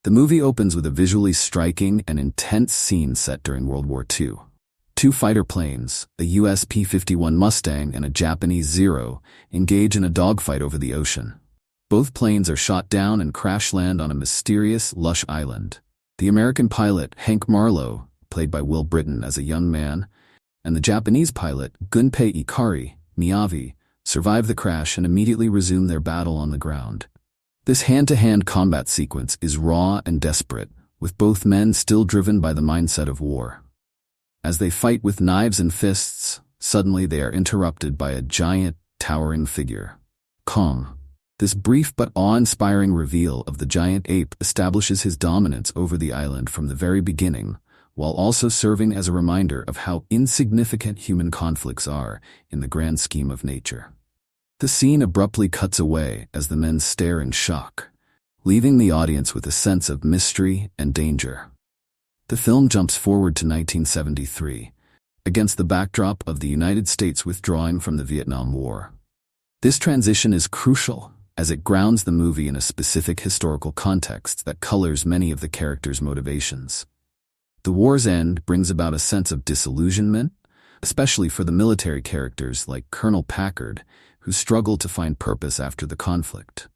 The movie opens with a visually striking and intense scene set during World War II. Two fighter planes, a US P-51 Mustang and a Japanese Zero, engage in a dogfight over the ocean. Both planes are shot down and crash land on a mysterious, lush island. The American pilot, Hank Marlowe, played by Will Britton as a young man, and the Japanese pilot, Gunpei Ikari, Miyavi, survive the crash and immediately resume their battle on the ground. This hand-to-hand combat sequence is raw and desperate, with both men still driven by the mindset of war. As they fight with knives and fists, suddenly they are interrupted by a giant, towering figure, Kong. This brief but awe-inspiring reveal of the giant ape establishes his dominance over the island from the very beginning, while also serving as a reminder of how insignificant human conflicts are in the grand scheme of nature. The scene abruptly cuts away as the men stare in shock, leaving the audience with a sense of mystery and danger. The film jumps forward to 1973, against the backdrop of the United States withdrawing from the Vietnam War. This transition is crucial, as it grounds the movie in a specific historical context that colors many of the characters' motivations. The war's end brings about a sense of disillusionment, especially for the military characters like Colonel Packard, who struggle to find purpose after the conflict.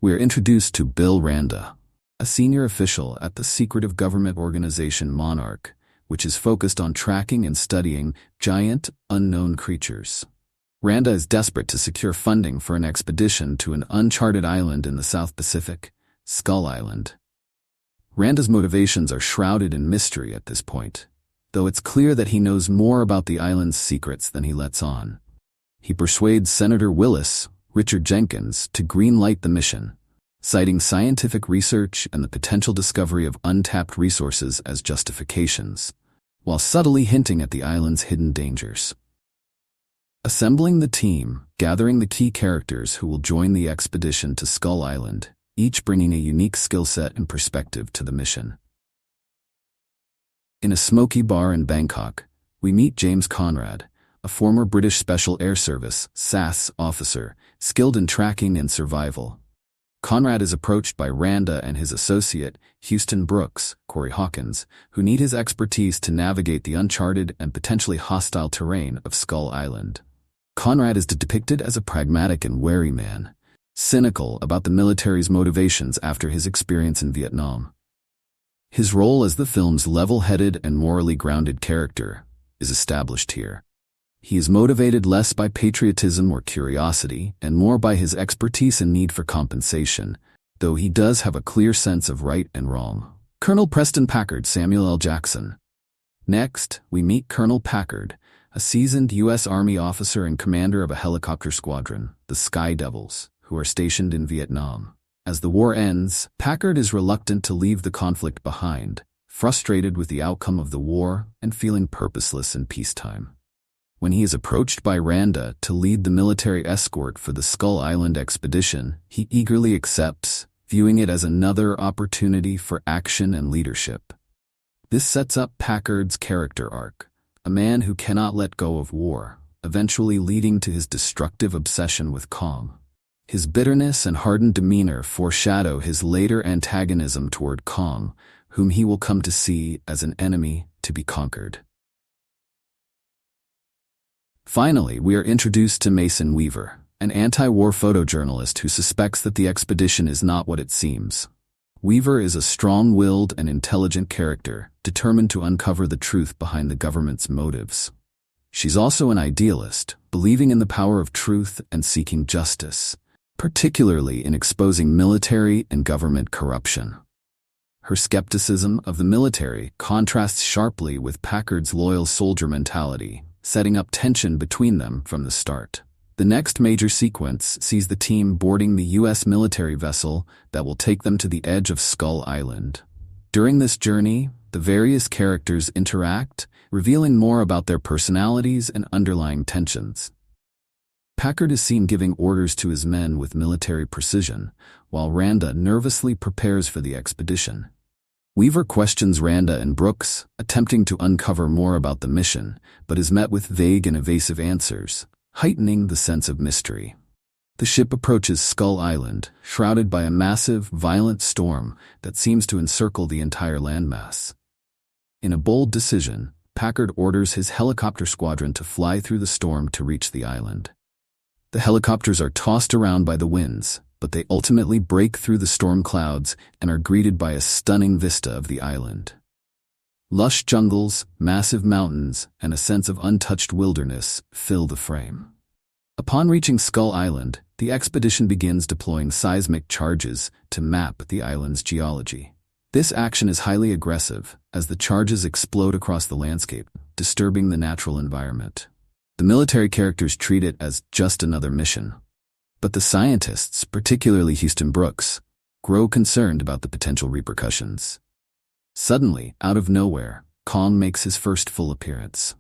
We are introduced to Bill Randa, a senior official at the secretive government organization Monarch, which is focused on tracking and studying giant, unknown creatures. Randa is desperate to secure funding for an expedition to an uncharted island in the South Pacific, Skull Island. Randa's motivations are shrouded in mystery at this point, though it's clear that he knows more about the island's secrets than he lets on. He persuades Senator Willis, Richard Jenkins, to green-light the mission, citing scientific research and the potential discovery of untapped resources as justifications, while subtly hinting at the island's hidden dangers. Assembling the team, gathering the key characters who will join the expedition to Skull Island, each bringing a unique skill set and perspective to the mission. In a smoky bar in Bangkok, we meet James Conrad, a former British Special Air Service (SAS) officer, skilled in tracking and survival. Conrad is approached by Randa and his associate, Houston Brooks, Corey Hawkins, who need his expertise to navigate the uncharted and potentially hostile terrain of Skull Island. Conrad is depicted as a pragmatic and wary man, cynical about the military's motivations after his experience in Vietnam. His role as the film's level-headed and morally grounded character is established here. He is motivated less by patriotism or curiosity and more by his expertise and need for compensation, though he does have a clear sense of right and wrong. Colonel Preston Packard, Samuel L. Jackson. Next, we meet Colonel Packard, a seasoned U.S. Army officer and commander of a helicopter squadron, the Sky Devils, who are stationed in Vietnam. As the war ends, Packard is reluctant to leave the conflict behind, frustrated with the outcome of the war and feeling purposeless in peacetime. When he is approached by Randa to lead the military escort for the Skull Island expedition, he eagerly accepts, viewing it as another opportunity for action and leadership. This sets up Packard's character arc, a man who cannot let go of war, eventually leading to his destructive obsession with Kong. His bitterness and hardened demeanor foreshadow his later antagonism toward Kong, whom he will come to see as an enemy to be conquered. Finally, we are introduced to Mason Weaver, an anti-war photojournalist who suspects that the expedition is not what it seems. Weaver is a strong-willed and intelligent character, determined to uncover the truth behind the government's motives. She's also an idealist, believing in the power of truth and seeking justice, particularly in exposing military and government corruption. Her skepticism of the military contrasts sharply with Packard's loyal soldier mentality, setting up tension between them from the start. The next major sequence sees the team boarding the U.S. military vessel that will take them to the edge of Skull Island. During this journey, the various characters interact, revealing more about their personalities and underlying tensions. Packard is seen giving orders to his men with military precision, while Randa nervously prepares for the expedition. Weaver questions Randa and Brooks, attempting to uncover more about the mission, but is met with vague and evasive answers, heightening the sense of mystery. The ship approaches Skull Island, shrouded by a massive, violent storm that seems to encircle the entire landmass. In a bold decision, Packard orders his helicopter squadron to fly through the storm to reach the island. The helicopters are tossed around by the winds, but they ultimately break through the storm clouds and are greeted by a stunning vista of the island. Lush jungles, massive mountains, and a sense of untouched wilderness fill the frame. Upon reaching Skull Island, the expedition begins deploying seismic charges to map the island's geology. This action is highly aggressive, as the charges explode across the landscape, disturbing the natural environment. The military characters treat it as just another mission. But the scientists, particularly Houston Brooks, grow concerned about the potential repercussions. Suddenly, out of nowhere, Kong makes his first full appearance.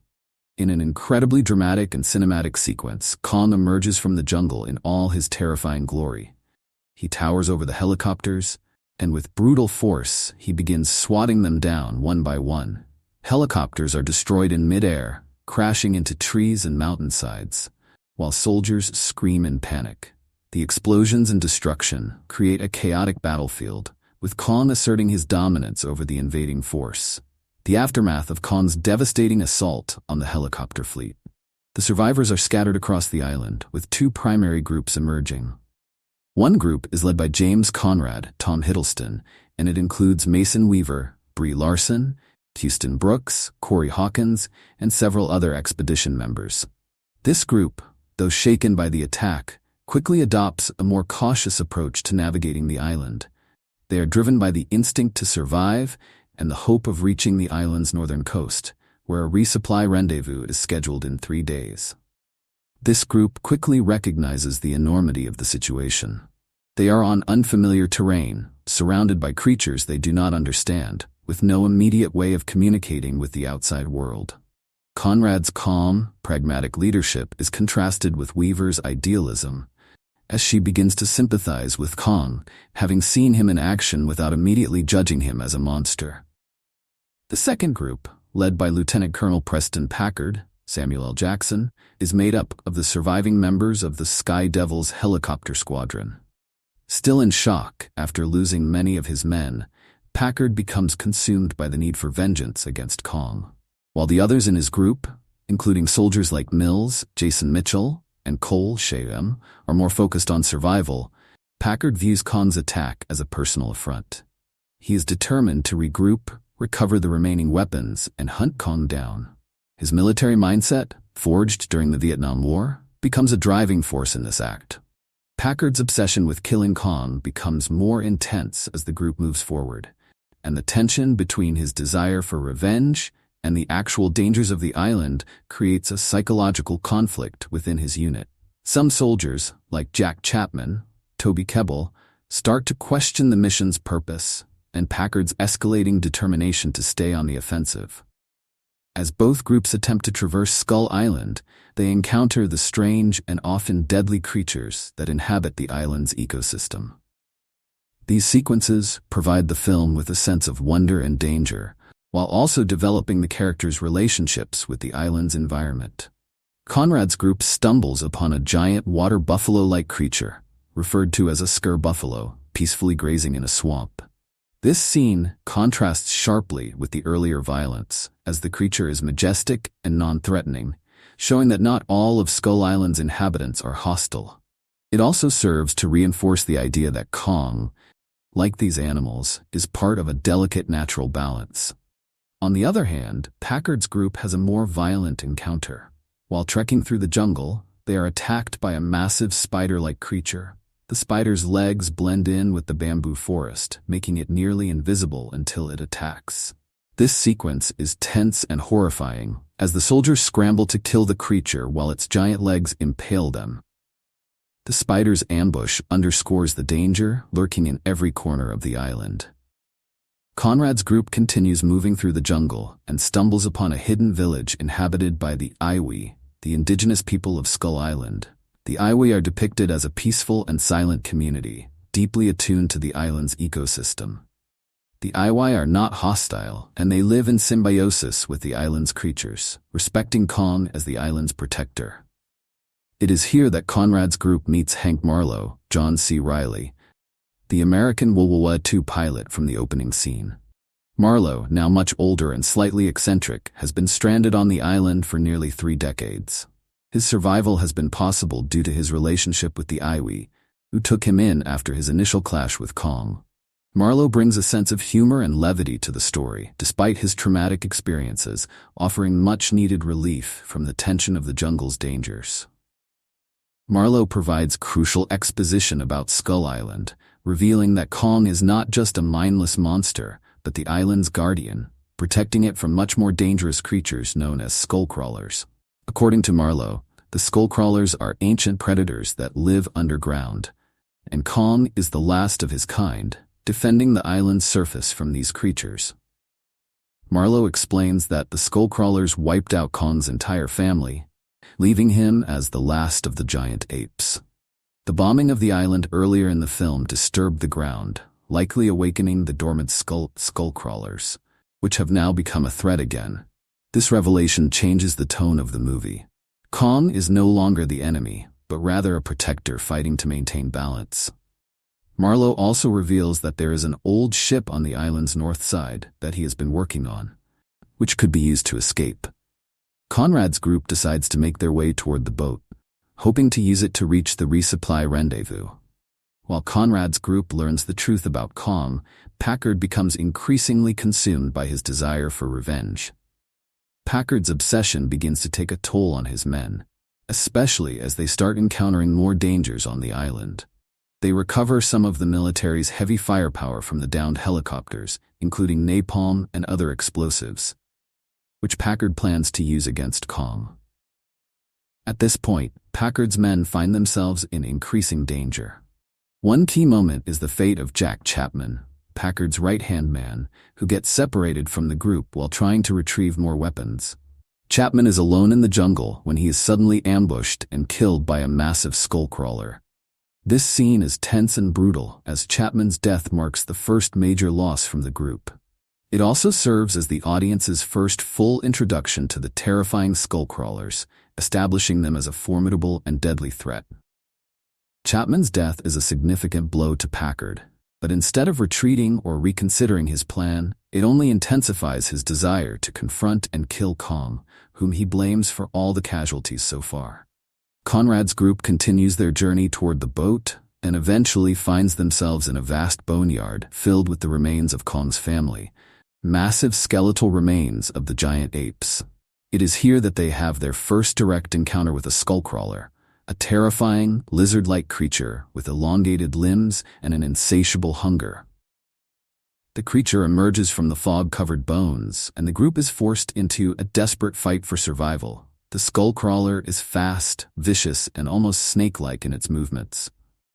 In an incredibly dramatic and cinematic sequence, Kong emerges from the jungle in all his terrifying glory. He towers over the helicopters, and with brutal force, he begins swatting them down one by one. Helicopters are destroyed in midair, crashing into trees and mountainsides, while soldiers scream in panic. The explosions and destruction create a chaotic battlefield, with Kong asserting his dominance over the invading force. The aftermath of Kong's devastating assault on the helicopter fleet. The survivors are scattered across the island, with two primary groups emerging. One group is led by James Conrad, Tom Hiddleston, and it includes Mason Weaver, Brie Larson, Houston Brooks, Corey Hawkins, and several other expedition members. This group, though shaken by the attack, quickly adopts a more cautious approach to navigating the island. They are driven by the instinct to survive and the hope of reaching the island's northern coast, where a resupply rendezvous is scheduled in 3 days. This group quickly recognizes the enormity of the situation. They are on unfamiliar terrain, surrounded by creatures they do not understand, with no immediate way of communicating with the outside world. Conrad's calm, pragmatic leadership is contrasted with Weaver's idealism, as she begins to sympathize with Kong, having seen him in action without immediately judging him as a monster. The second group, led by Lieutenant Colonel Preston Packard, Samuel L. Jackson, is made up of the surviving members of the Sky Devils helicopter squadron. Still in shock after losing many of his men, Packard becomes consumed by the need for vengeance against Kong. While the others in his group, including soldiers like Mills, Jason Mitchell, and Cole Shayem, are more focused on survival, Packard views Kong's attack as a personal affront. He is determined to regroup, recover the remaining weapons, and hunt Kong down. His military mindset, forged during the Vietnam War, becomes a driving force in this act. Packard's obsession with killing Kong becomes more intense as the group moves forward, and the tension between his desire for revenge and the actual dangers of the island creates a psychological conflict within his unit. Some soldiers, like Jack Chapman, Toby Kebbell, start to question the mission's purpose and Packard's escalating determination to stay on the offensive. As both groups attempt to traverse Skull Island, they encounter the strange and often deadly creatures that inhabit the island's ecosystem. These sequences provide the film with a sense of wonder and danger, while also developing the characters' relationships with the island's environment. Conrad's group stumbles upon a giant water buffalo-like creature, referred to as a skur buffalo, peacefully grazing in a swamp. This scene contrasts sharply with the earlier violence, as the creature is majestic and non-threatening, showing that not all of Skull Island's inhabitants are hostile. It also serves to reinforce the idea that Kong, like these animals, is part of a delicate natural balance. On the other hand, Packard's group has a more violent encounter. While trekking through the jungle, they are attacked by a massive spider-like creature. The spider's legs blend in with the bamboo forest, making it nearly invisible until it attacks. This sequence is tense and horrifying, as the soldiers scramble to kill the creature while its giant legs impale them. The spider's ambush underscores the danger lurking in every corner of the island. Conrad's group continues moving through the jungle and stumbles upon a hidden village inhabited by the Iwi, the indigenous people of Skull Island. The Iwi are depicted as a peaceful and silent community, deeply attuned to the island's ecosystem. The Iwi are not hostile, and they live in symbiosis with the island's creatures, respecting Kong as the island's protector. It is here that Conrad's group meets Hank Marlowe, John C. Reilly, the American World War II pilot from the opening scene. Marlowe, now much older and slightly eccentric, has been stranded on the island for nearly 3 decades. His survival has been possible due to his relationship with the Iwi, who took him in after his initial clash with Kong. Marlowe brings a sense of humor and levity to the story, despite his traumatic experiences, offering much-needed relief from the tension of the jungle's dangers. Marlowe provides crucial exposition about Skull Island, revealing that Kong is not just a mindless monster, but the island's guardian, protecting it from much more dangerous creatures known as skullcrawlers. According to Marlowe, the skullcrawlers are ancient predators that live underground, and Kong is the last of his kind, defending the island's surface from these creatures. Marlowe explains that the skullcrawlers wiped out Kong's entire family, leaving him as the last of the giant apes. The bombing of the island earlier in the film disturbed the ground, likely awakening the dormant skullcrawlers, which have now become a threat again. This revelation changes the tone of the movie. Kong is no longer the enemy, but rather a protector fighting to maintain balance. Marlowe also reveals that there is an old ship on the island's north side that he has been working on, which could be used to escape. Conrad's group decides to make their way toward the boat, hoping to use it to reach the resupply rendezvous. While Conrad's group learns the truth about Kong, Packard becomes increasingly consumed by his desire for revenge. Packard's obsession begins to take a toll on his men, especially as they start encountering more dangers on the island. They recover some of the military's heavy firepower from the downed helicopters, including napalm and other explosives, which Packard plans to use against Kong. At this point, Packard's men find themselves in increasing danger. One key moment is the fate of Jack Chapman, Packard's right-hand man, who gets separated from the group while trying to retrieve more weapons. Chapman is alone in the jungle when he is suddenly ambushed and killed by a massive skullcrawler. This scene is tense and brutal, as Chapman's death marks the first major loss from the group. It also serves as the audience's first full introduction to the terrifying skullcrawlers, establishing them as a formidable and deadly threat. Chapman's death is a significant blow to Packard, but instead of retreating or reconsidering his plan, it only intensifies his desire to confront and kill Kong, whom he blames for all the casualties so far. Conrad's group continues their journey toward the boat and eventually finds themselves in a vast boneyard filled with the remains of Kong's family, massive skeletal remains of the giant apes. It is here that they have their first direct encounter with a skullcrawler, a terrifying, lizard-like creature with elongated limbs and an insatiable hunger. The creature emerges from the fog-covered bones, and the group is forced into a desperate fight for survival. The skullcrawler is fast, vicious, and almost snake-like in its movements.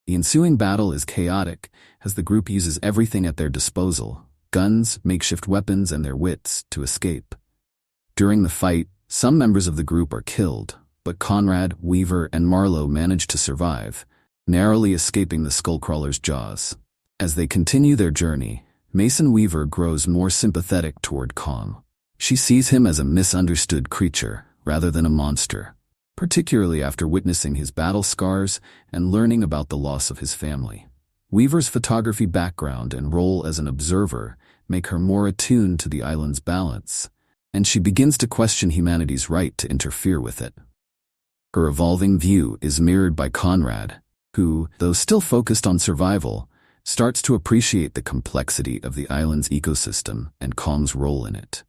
The ensuing battle is chaotic, as the group uses everything at their disposal: guns, makeshift weapons, and their wits to escape. During the fight, some members of the group are killed, but Conrad, Weaver, and Marlowe manage to survive, narrowly escaping the skullcrawler's jaws. As they continue their journey, Mason Weaver grows more sympathetic toward Kong. She sees him as a misunderstood creature, rather than a monster, particularly after witnessing his battle scars and learning about the loss of his family. Weaver's photography background and role as an observer make her more attuned to the island's balance, and she begins to question humanity's right to interfere with it. Her evolving view is mirrored by Conrad, who, though still focused on survival, starts to appreciate the complexity of the island's ecosystem and Kong's role in it.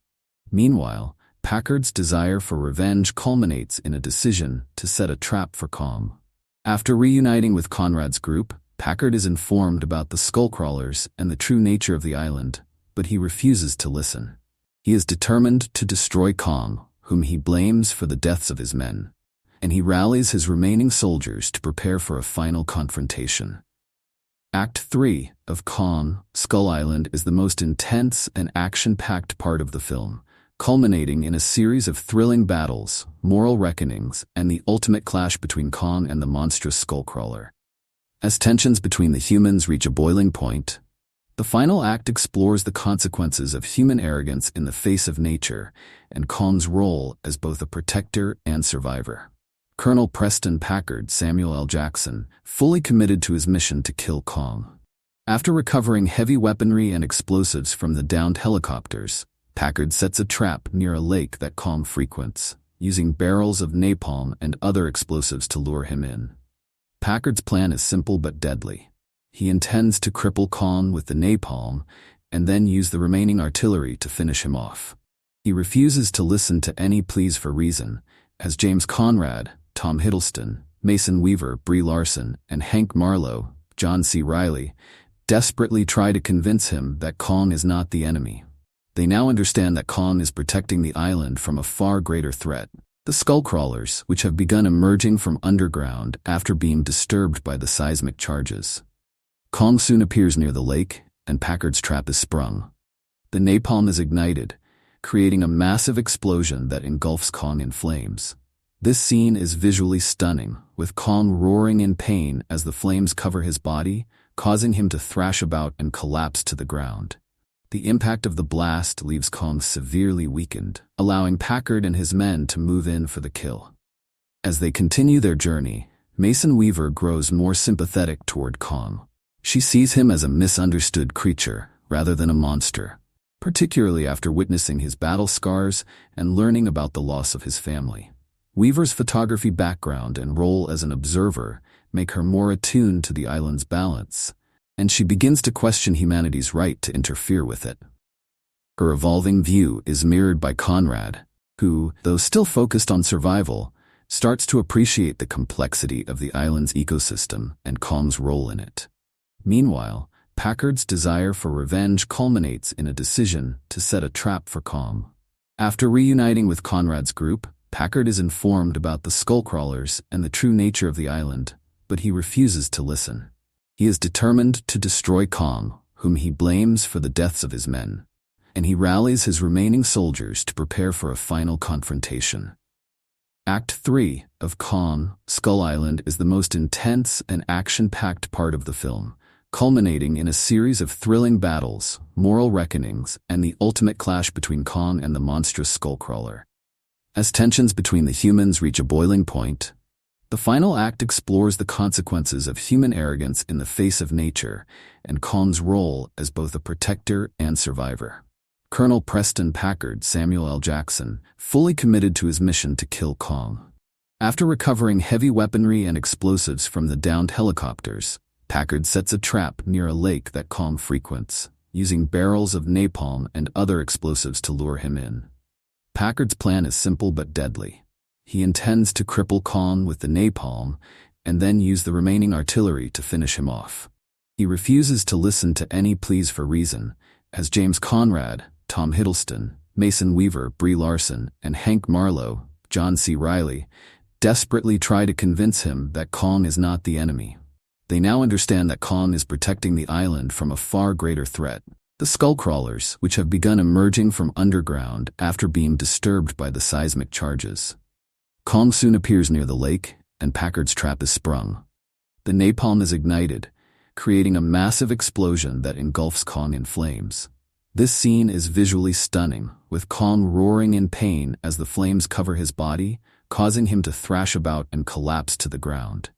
Meanwhile, Packard's desire for revenge culminates in a decision to set a trap for Kong. After reuniting with Conrad's group, Packard is informed about the skullcrawlers and the true nature of the island, but he refuses to listen. He is determined to destroy Kong, whom he blames for the deaths of his men, and he rallies his remaining soldiers to prepare for a final confrontation. Act 3 of Kong, Skull Island is the most intense and action-packed part of the film, culminating in a series of thrilling battles, moral reckonings, and the ultimate clash between Kong and the monstrous skullcrawler. As tensions between the humans reach a boiling point, the final act explores the consequences of human arrogance in the face of nature and Kong's role as both a protector and survivor. Colonel Preston Packard Samuel L. Jackson, fully committed to his mission to kill Kong. After recovering heavy weaponry and explosives from the downed helicopters, Packard sets a trap near a lake that Kong frequents, using barrels of napalm and other explosives to lure him in. Packard's plan is simple but deadly. He intends to cripple Kong with the napalm and then use the remaining artillery to finish him off. He refuses to listen to any pleas for reason, as James Conrad, Tom Hiddleston, Mason Weaver, Brie Larson, and Hank Marlowe, John C. Reilly, desperately try to convince him that Kong is not the enemy. They now understand that Kong is protecting the island from a far greater threat: the Skullcrawlers, which have begun emerging from underground after being disturbed by the seismic charges. Kong soon appears near the lake, and Packard's trap is sprung. The napalm is ignited, creating a massive explosion that engulfs Kong in flames. This scene is visually stunning, with Kong roaring in pain as the flames cover his body, causing him to thrash about and collapse to the ground. The impact of the blast leaves Kong severely weakened, allowing Packard and his men to move in for the kill. As they continue their journey, Mason Weaver grows more sympathetic toward Kong. She sees him as a misunderstood creature, rather than a monster, particularly after witnessing his battle scars and learning about the loss of his family. Weaver's photography background and role as an observer make her more attuned to the island's balance, and she begins to question humanity's right to interfere with it. Her evolving view is mirrored by Conrad, who, though still focused on survival, starts to appreciate the complexity of the island's ecosystem and Kong's role in it. Meanwhile, Packard's desire for revenge culminates in a decision to set a trap for Kong. After reuniting with Conrad's group, Packard is informed about the Skullcrawlers and the true nature of the island, but he refuses to listen. He is determined to destroy Kong, whom he blames for the deaths of his men, and he rallies his remaining soldiers to prepare for a final confrontation. Act 3 of Kong, Skull Island is the most intense and action-packed part of the film, culminating in a series of thrilling battles, moral reckonings, and the ultimate clash between Kong and the monstrous Skullcrawler. As tensions between the humans reach a boiling point, the final act explores the consequences of human arrogance in the face of nature and Kong's role as both a protector and survivor. Colonel Preston Packard Samuel L. Jackson, fully committed to his mission to kill Kong. After recovering heavy weaponry and explosives from the downed helicopters, Packard sets a trap near a lake that Kong frequents, using barrels of napalm and other explosives to lure him in. Packard's plan is simple but deadly. He intends to cripple Kong with the napalm and then use the remaining artillery to finish him off. He refuses to listen to any pleas for reason, as James Conrad, Tom Hiddleston, Mason Weaver, Brie Larson, and Hank Marlowe, John C. Reilly, desperately try to convince him that Kong is not the enemy. They now understand that Kong is protecting the island from a far greater threat: the Skullcrawlers, which have begun emerging from underground after being disturbed by the seismic charges. Kong soon appears near the lake, and Packard's trap is sprung. The napalm is ignited, creating a massive explosion that engulfs Kong in flames. This scene is visually stunning, with Kong roaring in pain as the flames cover his body, causing him to thrash about and collapse to the ground.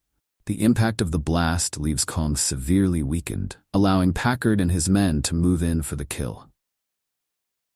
The impact of the blast leaves Kong severely weakened, allowing Packard and his men to move in for the kill.